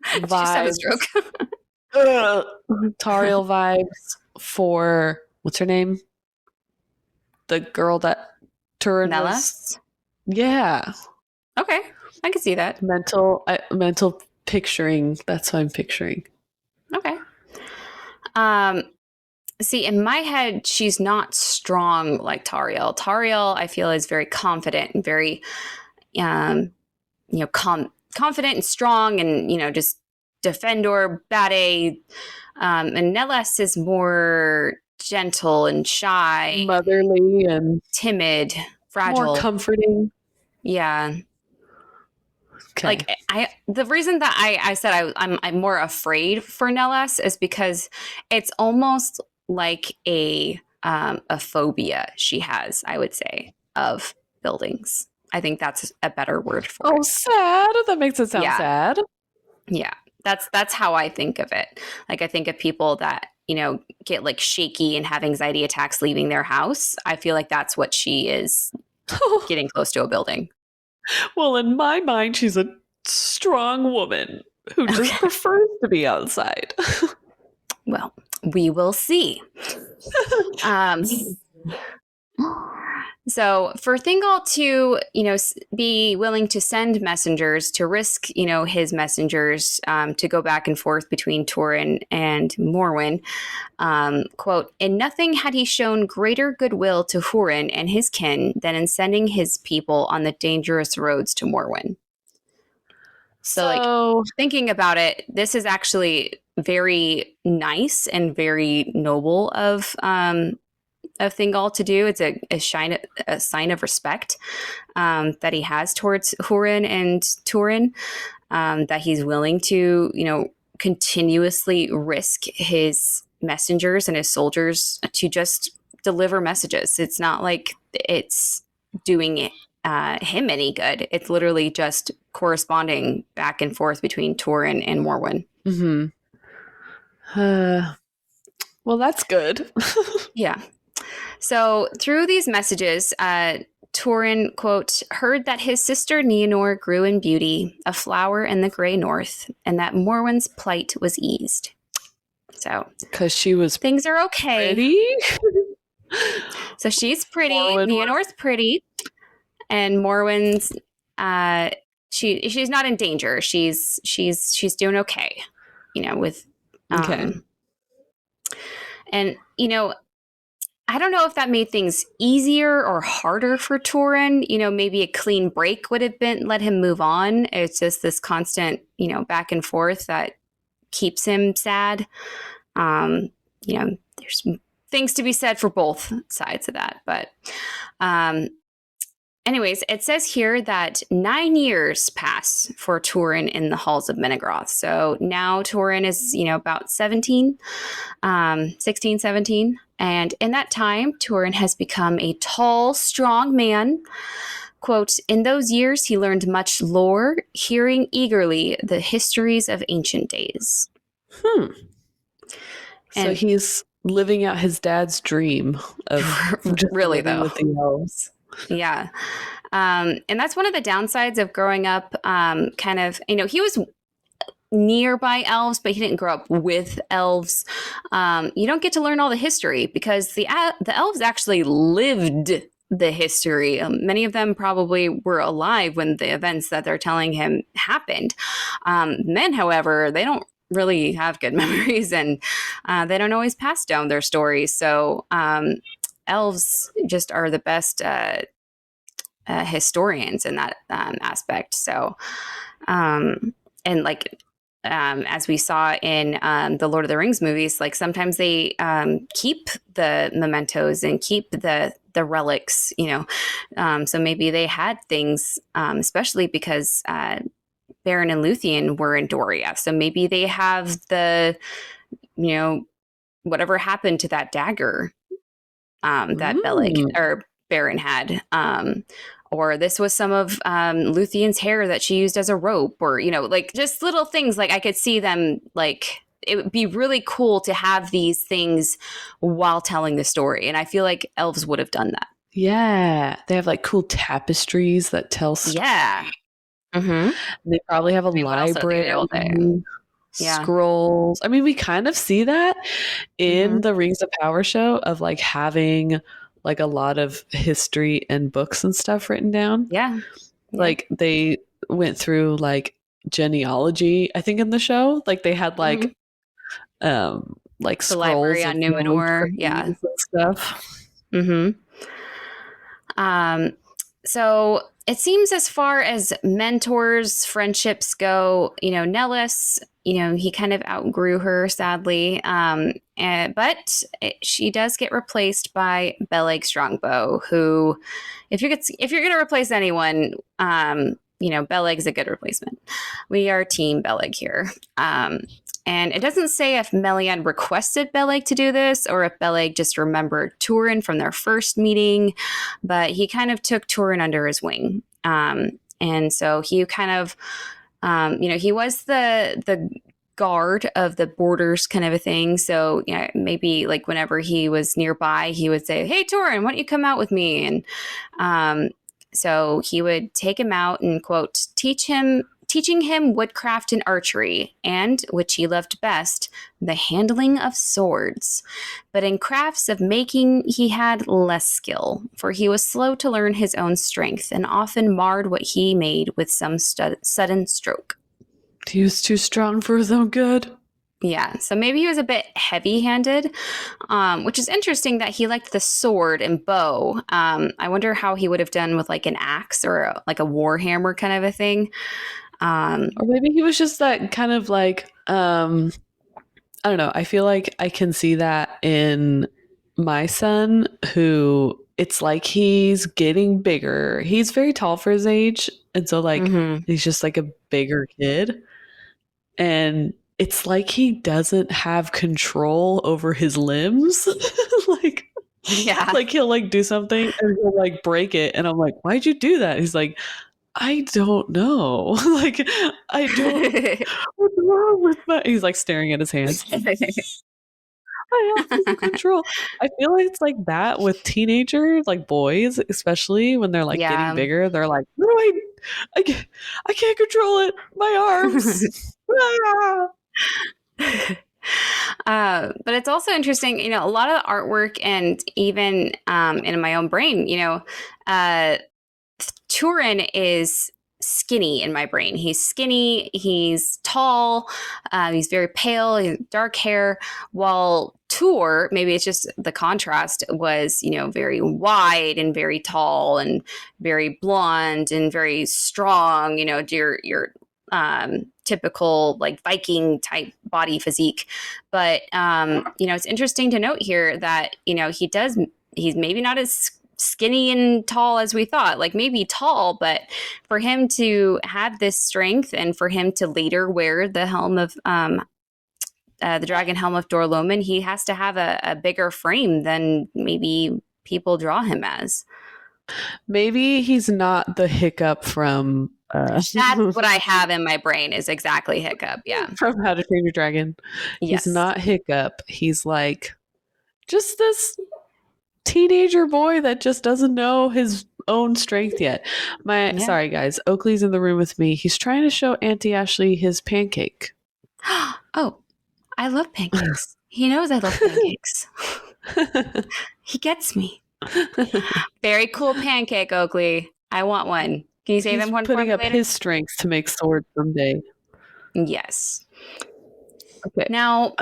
vibes. Tariel vibes for, what's her name? The girl that Turin was. Yeah. Okay. I can see that. Mental picturing. That's what I'm picturing. Okay. See, in my head, she's not strong like Tariel. Tariel, I feel, is very confident and very, you know, confident and strong, and, you know, just defender, bade. And Nellis is more gentle and shy, motherly and timid, fragile, more comforting. Yeah. Okay. Like the reason that I said I'm more afraid for Nellis is because it's almost like a phobia she has, I would say, of buildings. I think that's a better word for it. Oh, sad. That makes it sound Yeah. sad. Yeah. That's how I think of it. Like I think of people that, you know, get like shaky and have anxiety attacks leaving their house. I feel like that's what she is getting close to a building. Well, in my mind, she's a strong woman who just prefers to be outside. Well, we will see. So for Thingol to, you know, be willing to send messengers to risk, you know, his messengers to go back and forth between Turin and Morwen, quote, in nothing had he shown greater goodwill to Hurin and his kin than in sending his people on the dangerous roads to Morwen. So like thinking about it, this is actually very nice and very noble of Thingol to do. It's a sign of respect that he has towards Hurin and Turin, that he's willing to, you know, continuously risk his messengers and his soldiers to just deliver messages. It's not like it's doing him any good. It's literally just corresponding back and forth between Turin and Morwen. Mm-hmm. Well, that's good. Yeah. So through these messages, Turin, quote, heard that his sister Nienor grew in beauty, a flower in the gray north, and that Morwen's plight was eased. So, because she was things are okay. Pretty? So she's pretty. Nienor's pretty, and Morwen's she's not in danger. She's doing okay. You know, with okay. And you know, I don't know if that made things easier or harder for Turin. You know, maybe a clean break would have been let him move on. It's just this constant, you know, back and forth that keeps him sad. You know, there's things to be said for both sides of that. But anyways, it says here that 9 years pass for Turin in the halls of Menegroth. So now Turin is, you know, about 16, 17. And in that time, Turin has become a tall, strong man. Quote, in those years, he learned much lore, hearing eagerly the histories of ancient days. So he's living out his dad's dream of just really living though with the elves. Yeah. And that's one of the downsides of growing up, kind of, you know, he was nearby elves, but he didn't grow up with elves. You don't get to learn all the history because the elves actually lived the history. Many of them probably were alive when the events that they're telling him happened. Men, however, they don't really have good memories, and they don't always pass down their stories. So elves just are the best historians in that aspect. So, and like, as we saw in the Lord of the Rings movies, like sometimes they keep the mementos and keep the relics, you know. So maybe they had things, especially because Beren and Luthien were in Doriath. So maybe they have the, you know, whatever happened to that dagger that Beren had. Or this was some of Luthien's hair that she used as a rope, or, you know, like just little things. Like I could see them, like it would be really cool to have these things while telling the story. And I feel like elves would have done that. Yeah. They have like cool tapestries that tell stories. Yeah. Mm-hmm. They probably have a library, scrolls. I mean, we kind of see that in the Rings of Power show of like having like a lot of history and books and stuff written down. Yeah. Like they went through like genealogy, I think, in the show. Like they had like the scrolls library on Numenor, and stuff. So it seems as far as mentors, friendships go, you know, Nellis, you know, he kind of outgrew her, sadly. But she does get replaced by Beleg Strongbow, who, if you're going to replace anyone, Beleg's a good replacement. We are team Beleg here. And it doesn't say if Melian requested Beleg to do this or if Beleg just remembered Turin from their first meeting, but he kind of took Turin under his wing. And so he kind of, he was the guard of the borders kind of a thing. So maybe like whenever he was nearby, he would say, "Hey, Turin, why don't you come out with me?" And so he would take him out and, quote, teaching him woodcraft and archery, and, which he loved best, the handling of swords. But in crafts of making he had less skill, for he was slow to learn his own strength, and often marred what he made with some sudden stroke. He was too strong for his own good. Yeah, so maybe he was a bit heavy-handed, which is interesting that he liked the sword and bow. I wonder how he would have done with like an axe or like a war hammer kind of a thing. Or maybe he was just that kind of like, I don't know. I feel like I can see that in my son, who it's like he's getting bigger. He's very tall for his age. And so like, he's just like a bigger kid. And it's like he doesn't have control over his limbs. Like, yeah, like he'll like do something and he'll like break it. And I'm like, "Why'd you do that?" He's like, "I don't know." Like, I don't. What's wrong with my? He's like staring at his hands. I have no control. I feel like it's like that with teenagers, like boys, especially when they're like getting bigger. They're like, "What do I can't control it. My arms." But it's also interesting, a lot of the artwork and even in my own brain, Turin is skinny in my brain. He's skinny, he's tall, he's very pale, he has dark hair, while Tur, maybe it's just the contrast, was, very wide and very tall and very blonde and very strong, your typical like Viking type body physique. But, it's interesting to note here that, he's maybe not as skinny and tall as we thought, like maybe tall, but for him to have this strength and for him to later wear the helm of, the dragon helm of Dorloman, he has to have a bigger frame than maybe people draw him as. Maybe he's not the Hiccup from that's what I have in my brain, is exactly Hiccup. Yeah. From How to Train Your Dragon. Yes. He's not Hiccup. He's like just this teenager boy that just doesn't know his own strength yet. Sorry guys, Oakley's in the room with me. He's trying to show Auntie Ashley his pancake. Oh, I love pancakes. He knows I love pancakes. He gets me. Very cool pancake, Oakley. I want one. Can you save him one for me later? Putting up his strength to make swords someday. Yes. Okay. Now,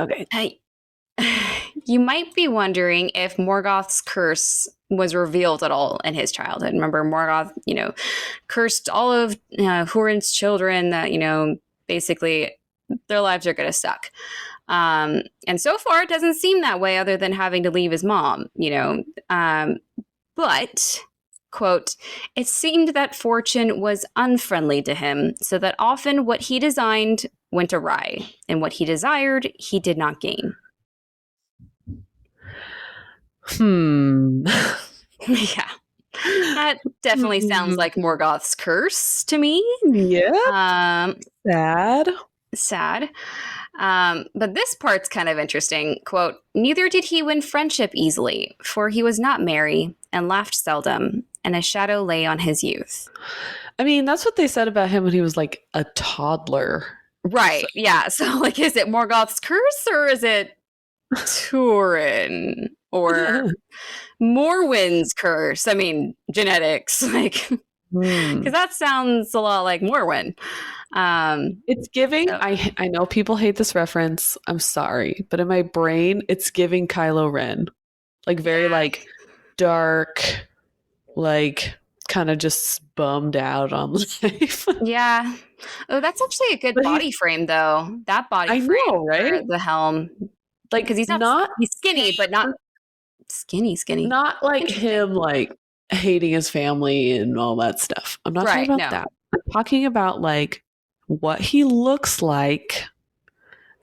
you might be wondering if Morgoth's curse was revealed at all in his childhood. Remember, Morgoth, cursed all of Hurin's children that, basically their lives are going to suck. And so far, it doesn't seem that way, other than having to leave his mom, but, quote, "It seemed that fortune was unfriendly to him, so that often what he designed went awry, and what he desired he did not gain." Yeah. That definitely sounds like Morgoth's curse to me. Yeah. Sad. But this part's kind of interesting. Quote, "Neither did he win friendship easily, for he was not merry and laughed seldom, and a shadow lay on his youth." I mean, that's what they said about him when he was like a toddler. Right. Yeah. So like, is it Morgoth's curse or is it Turin or Morwyn's curse? I mean, genetics, like, because that sounds a lot like Morwyn. It's giving. So. I know people hate this reference. I'm sorry, but in my brain, it's giving Kylo Ren, like very like dark, like kind of just bummed out on life. Yeah. Oh, that's actually a good body frame, though. That body frame, know, right? The helm, like, because he's not he's skinny, but not skinny. Not like him, like hating his family and all that stuff. I'm not talking about that. I'm talking about like what he looks like,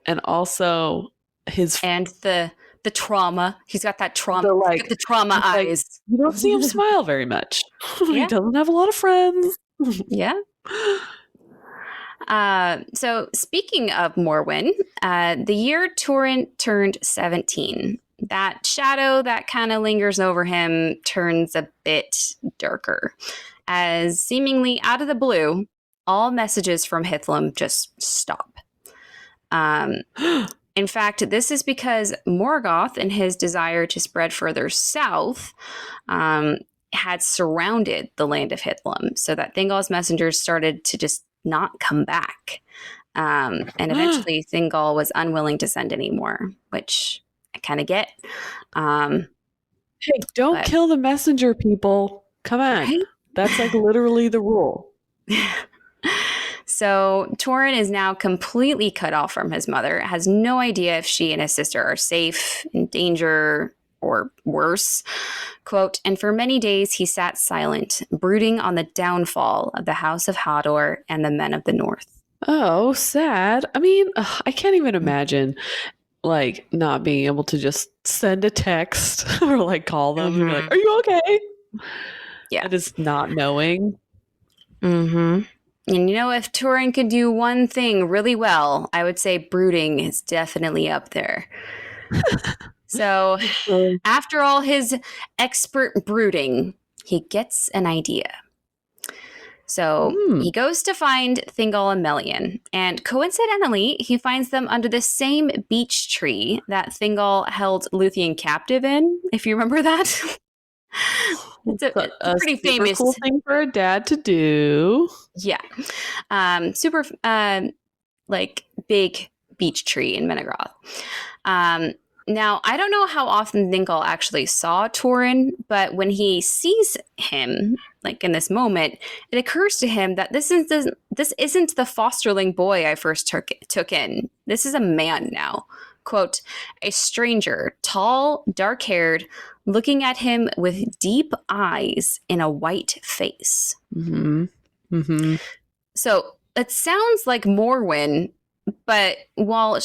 and also his and the trauma. He's got that trauma. the He's like got the trauma like eyes. you don't see him smile very much. He Yeah. doesn't have a lot of friends. Yeah. So speaking of Morwen, the year Turin turned 17, that shadow that kind of lingers over him turns a bit darker, as seemingly out of the blue, all messages from Hithlum just stop. In fact, this is because Morgoth, in his desire to spread further south, had surrounded the land of Hithlum, so that Thingol's messengers started to just not come back. And eventually Thingol was unwilling to send anymore, which I kind of get. Hey, don't kill the messenger, people. Come on. Right? That's like literally the rule. So Turin is now completely cut off from his mother, has no idea if she and his sister are safe, in danger, or worse. Quote, and for many days he sat silent, brooding on the downfall of the House of Hador and the men of the North. Oh, sad. I mean, I can't even imagine like not being able to just send a text or like call them and be like, are you okay? Yeah. And just not knowing. Mm-hmm. And you know, if Turin could do one thing really well, I would say brooding is definitely up there. So after all his expert brooding, he gets an idea. So he goes to find Thingol and Melian, and coincidentally, he finds them under the same beech tree that Thingol held Luthien captive in, if you remember that. It's a pretty famous cool thing for a dad to do. Yeah. Super like big beech tree in Menegroth. Now, I don't know how often Thingol actually saw Turin, but when he sees him, like in this moment, it occurs to him that this isn't the fosterling boy I first took in. This is a man now. Quote, a stranger, tall, dark-haired, looking at him with deep eyes in a white face. Mm-hmm. Mm-hmm. So it sounds like Morwen, but while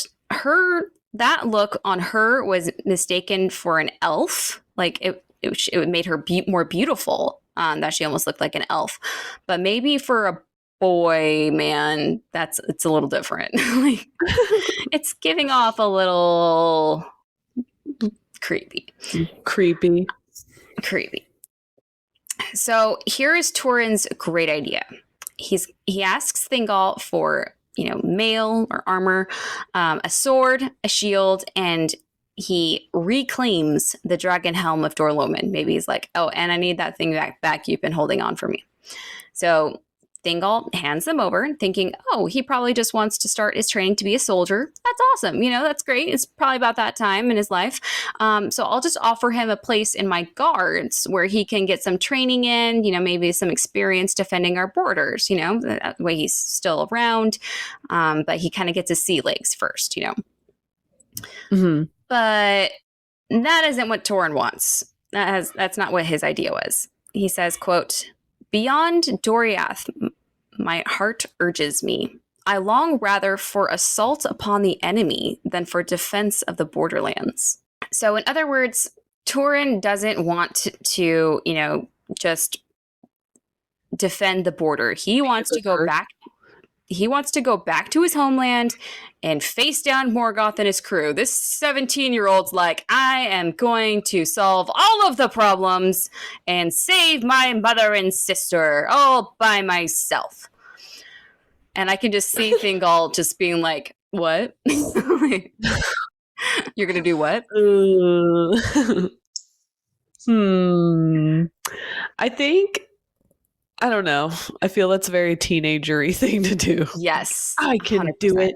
that look on her was mistaken for an elf, like it made her more beautiful, that she almost looked like an elf. But maybe for a boy, man, it's a little different. Like, it's giving off a little creepy. So here is Turin's great idea. He asks Thingol for, mail or armor, a sword, a shield, and he reclaims the dragon helm of Dorloman. Maybe he's like, oh, and I need that thing back you've been holding on for me. So Thingol hands them over, thinking, oh, he probably just wants to start his training to be a soldier. That's awesome. That's great. It's probably about that time in his life. So I'll just offer him a place in my guards where he can get some training in, maybe some experience defending our borders, that way he's still around. But he kind of gets his sea legs first, Mm-hmm. But that isn't what Turin wants. That's not what his idea was. He says, quote, beyond Doriath, my heart urges me. I long rather for assault upon the enemy than for defense of the borderlands. So in other words, Turin doesn't want to just defend the border. He wants to go back. He wants to go back to his homeland and face down Morgoth and his crew. This 17-year-old's like, I am going to solve all of the problems and save my mother and sister all by myself. And I can just see Thingol just being like, what? You're going to do what? I don't know. I feel that's a very teenagery thing to do. Yes. I can 100%. Do it.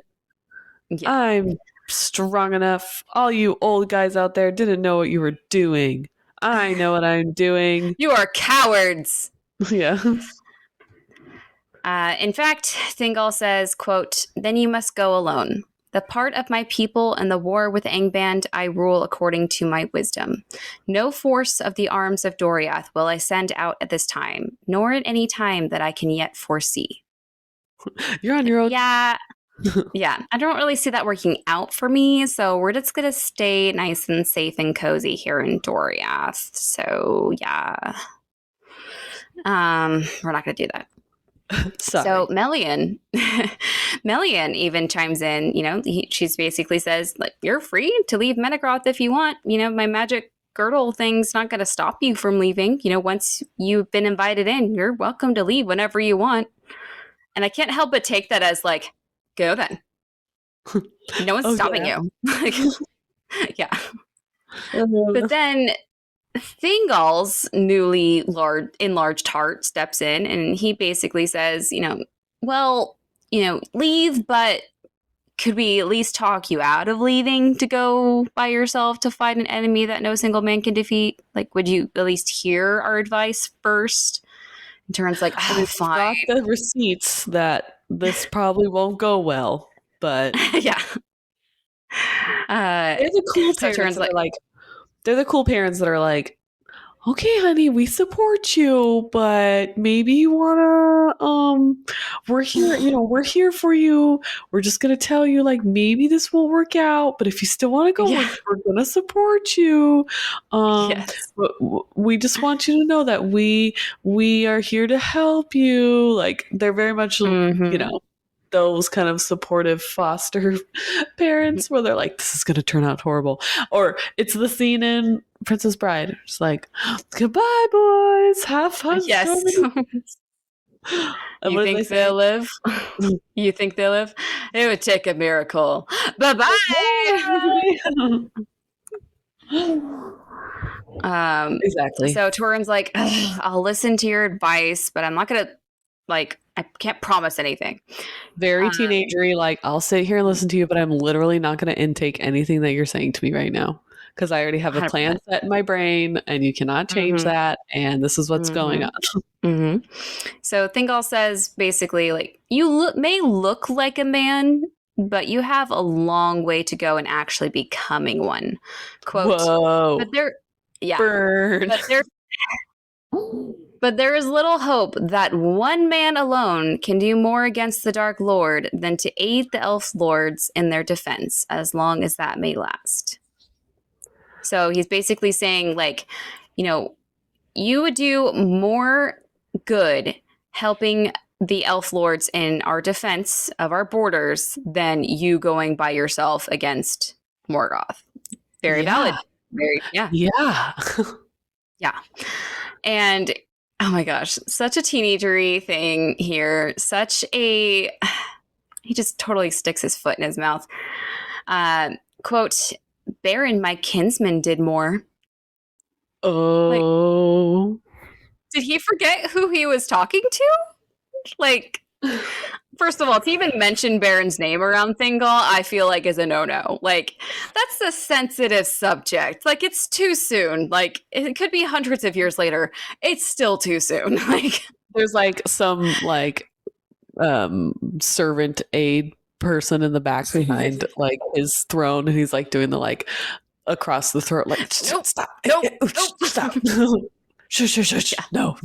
Yeah. I'm strong enough. All you old guys out there didn't know what you were doing. I know what I'm doing. You are cowards. Yeah. In fact, Thingol says, quote, then you must go alone. The part of my people and the war with Angband I rule according to my wisdom. No force of the arms of Doriath will I send out at this time, nor at any time that I can yet foresee. You're on your own. Yeah. Yeah. I don't really see that working out for me, so we're just going to stay nice and safe and cozy here in Doriath. So, yeah. We're not going to do that. Sorry. So Melian even chimes in, she's basically says, like, you're free to leave Menegroth if you want. My magic girdle thing's not going to stop you from leaving. Once you've been invited in, you're welcome to leave whenever you want. And I can't help but take that as like, go then. No one's stopping you. Yeah. But then Thingol's newly enlarged heart steps in, and he basically says, leave, but could we at least talk you out of leaving to go by yourself to fight an enemy that no single man can defeat? Like, would you at least hear our advice first? And Turin's like, fine. Got the receipts that this probably won't go well, but yeah. They're the cool parents that are like, they're the cool parents that are like, okay, honey, we support you, but maybe you wanna, we're here, we're here for you. We're just gonna tell you, like, maybe this will work out, but if you still want to go, we're gonna support you. Yes. But we just want you to know that we are here to help you. Like, they're very much, those kind of supportive foster parents where they're like, this is going to turn out horrible. Or it's the scene in Princess Bride. It's like, goodbye, boys. Have fun. Yes. You think they'll live? You think they'll live? It would take a miracle. Bye-bye. Exactly. So Turin's like, I'll listen to your advice, but I'm not going to, like, I can't promise anything. Very teenagery, like, I'll sit here and listen to you, but I'm literally not going to intake anything that you're saying to me right now because I already have a 100%. Plan set in my brain and you cannot change that, and this is what's going on. So Thingol says basically, like, you may look like a man, but you have a long way to go in actually becoming one. Quote, whoa. But there, burn. But there is little hope that one man alone can do more against the Dark Lord than to aid the Elf Lords in their defense, as long as that may last. So he's basically saying, like, you would do more good helping the Elf Lords in our defense of our borders than you going by yourself against Morgoth. Very valid. Very, yeah. Yeah. And oh my gosh, such a teenagery thing here. He just totally sticks his foot in his mouth. Quote, Baron, my kinsman, did more. Oh. Like, did he forget who he was talking to? Like, first of all, to even mention Baron's name around Thingol, I feel like is a no-no. Like, that's a sensitive subject. Like, it's too soon. Like, it could be hundreds of years later. It's still too soon. Like, there's like some like servant aide person in the back behind like his throne, and he's like doing the like across the throat, like, nope, stop, nope, stop, shush, no.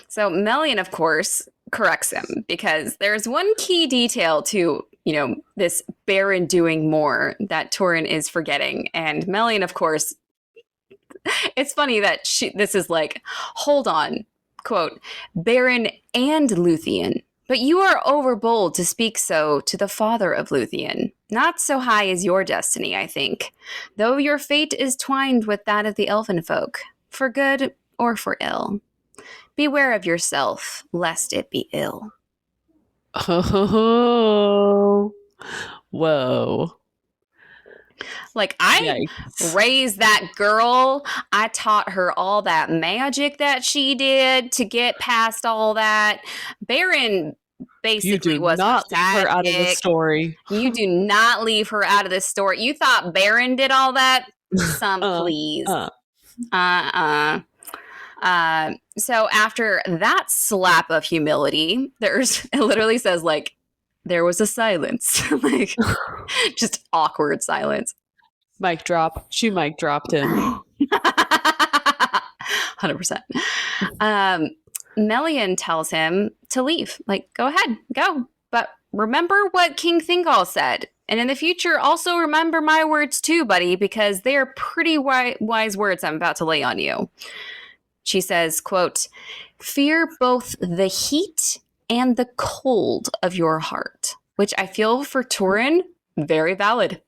So Melian, of course, corrects him because there's one key detail to, this Baron doing more that Turin is forgetting. And Melian, of course, it's funny that this is like, hold on, quote, Baron and Luthien, but you are overbold to speak so to the father of Luthien. Not so high as your destiny, I think, though your fate is twined with that of the elfin folk, for good or for ill. Beware of yourself, lest it be ill. Oh, whoa. Like, I raised that girl. I taught her all that magic that she did to get past all that. Baron basically was not leave her out of the story. You do not leave her out of the story. You thought Baron did all that? Please. So after that slap of humility, it literally says like, there was a silence, like just awkward silence. Mic drop. She mic dropped him. 100%. Melian tells him to leave. Like, go ahead, go. But remember what King Thingol said. And in the future, also remember my words too, buddy, because they are pretty wise words I'm about to lay on you. She says, quote, fear both the heat and the cold of your heart, which I feel for Turin, very valid.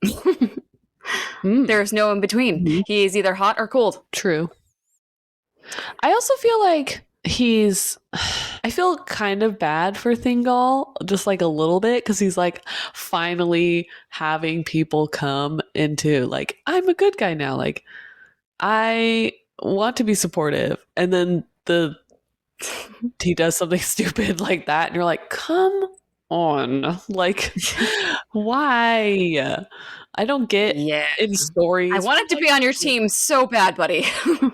There's no in between. Mm-hmm. He is either hot or cold. True. I also feel like I feel kind of bad for Thingol, just like a little bit, because he's like finally having people come into like, I'm a good guy now. Like, I want to be supportive. And then he does something stupid like that. And you're like, come on. Like, why? I don't get in stories. I wanted to be on your team so bad, buddy.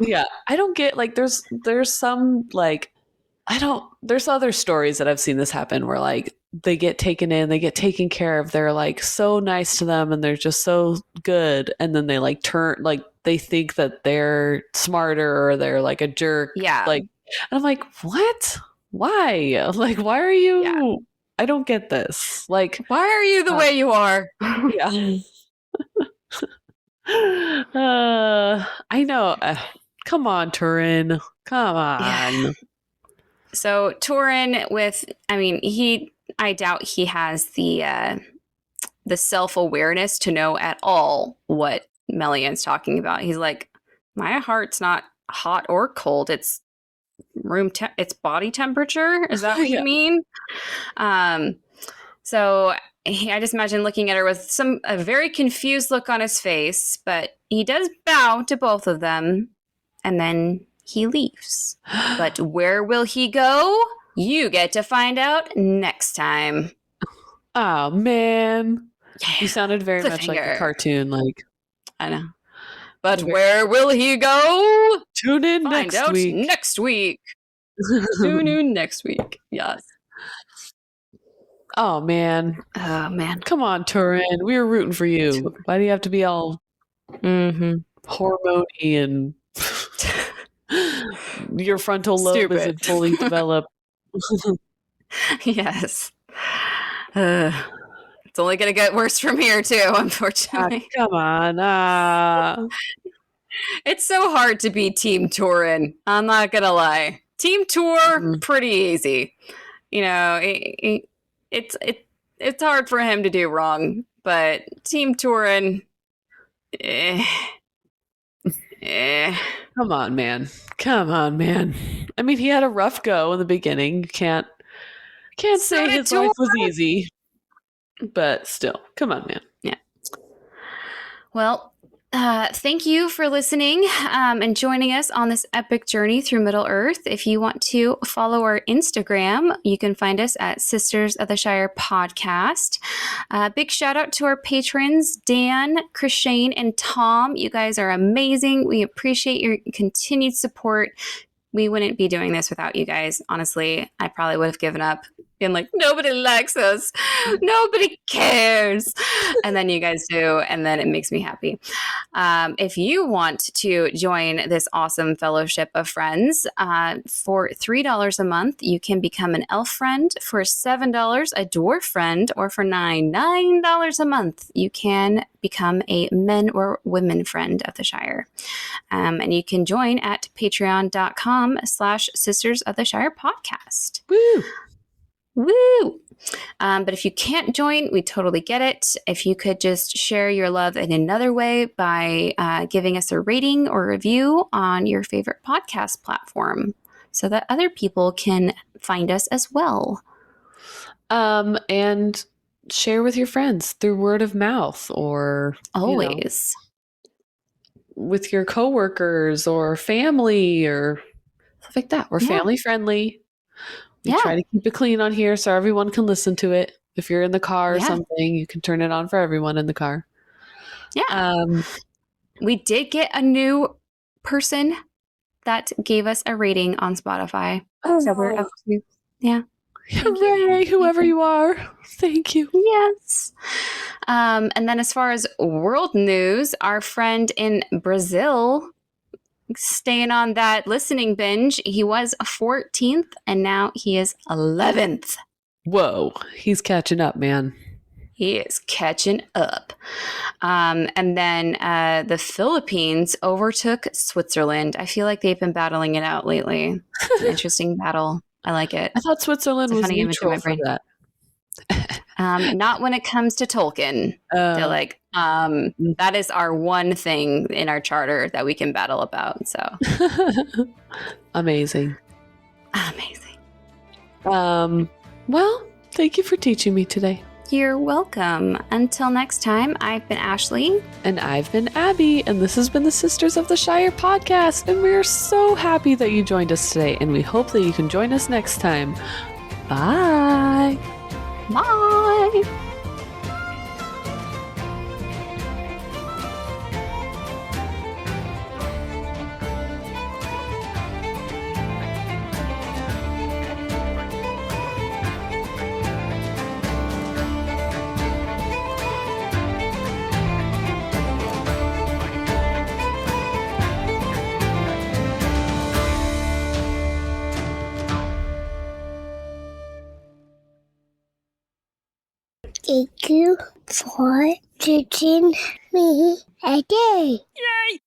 Yeah. I don't get like there's some like there's other stories that I've seen this happen where like they get taken in, they get taken care of, they're like so nice to them and they're just so good, and then they like turn like they think that they're smarter or they're like a jerk. Yeah. Like, and I'm like, what? Why? Like, why are you? Yeah. I don't get this. Like, why are you the way you are? Yeah. I know. Come on, Turin. Come on. Yeah. So Turin, I doubt he has the self-awareness to know at all what Melian's talking about. He's like, my heart's not hot or cold. It's it's body temperature. Is that what you mean? So I just imagine looking at her with a very confused look on his face, but he does bow to both of them, and then he leaves. But where will he go? You get to find out next time. Oh, man. Yeah. He sounded very much like a cartoon. Like, I know. But where will he go? Tune in next week. Next week. Tune in next week. Yes. Oh, man. Oh, man. Come on, Turin. We were rooting for you. Why do you have to be all hormone-y and your frontal lobe isn't fully developed? Yes. It's only going to get worse from here, too, unfortunately. Come on. It's so hard to be Team Turin. I'm not going to lie. Team Tour, pretty easy. You know, it's hard for him to do wrong, but Team Turin, Come on, man. I mean, he had a rough go in the beginning. You can't say his life was easy, but still, come on, man. Yeah. Well, thank you for listening and joining us on this epic journey through Middle Earth. If you want to follow our Instagram, you can find us at Sisters of the Shire Podcast. Big shout out to our patrons, Dan, Chrishane, and Tom. You guys are amazing. We appreciate your continued support. We wouldn't be doing this without you guys. Honestly, I probably would have given up. Being like, nobody likes us. Nobody cares. And then you guys do. And then it makes me happy. If you want to join this awesome fellowship of friends, for $3 a month, you can become an elf friend. For $7, a dwarf friend. Or for $9 a month, you can become a men or women friend of the Shire. And you can join at patreon.com/Sisters of the Shire Podcast. Woo! Woo! But if you can't join, we totally get it. If you could just share your love in another way by giving us a rating or review on your favorite podcast platform so that other people can find us as well. And share with your friends through word of mouth or always with your coworkers or family or stuff like that. We're family friendly. We try to keep it clean on here so everyone can listen to it. If you're in the car or something, you can turn it on for everyone in the car. Yeah. We did get a new person that gave us a rating on Spotify. So we're up to, yeah. Hooray, whoever you are. Thank you. Yes. And then as far as world news, our friend in Brazil, staying on that listening binge, he was 14th and now he is 11th. Whoa, he's catching up, man. He is catching up. And then the Philippines overtook Switzerland. I feel like they've been battling it out lately. It's an interesting battle. I like it. I thought Switzerland was neutral for that. Not when it comes to Tolkien. They're like, that is our one thing in our charter that we can battle about. So amazing. Well, thank you for teaching me today. You're welcome. Until next time, I've been Ashley. And I've been Abby. And this has been the Sisters of the Shire podcast. And we're so happy that you joined us today. And we hope that you can join us next time. Bye. Bye. Thank you for teaching me a day. Yay!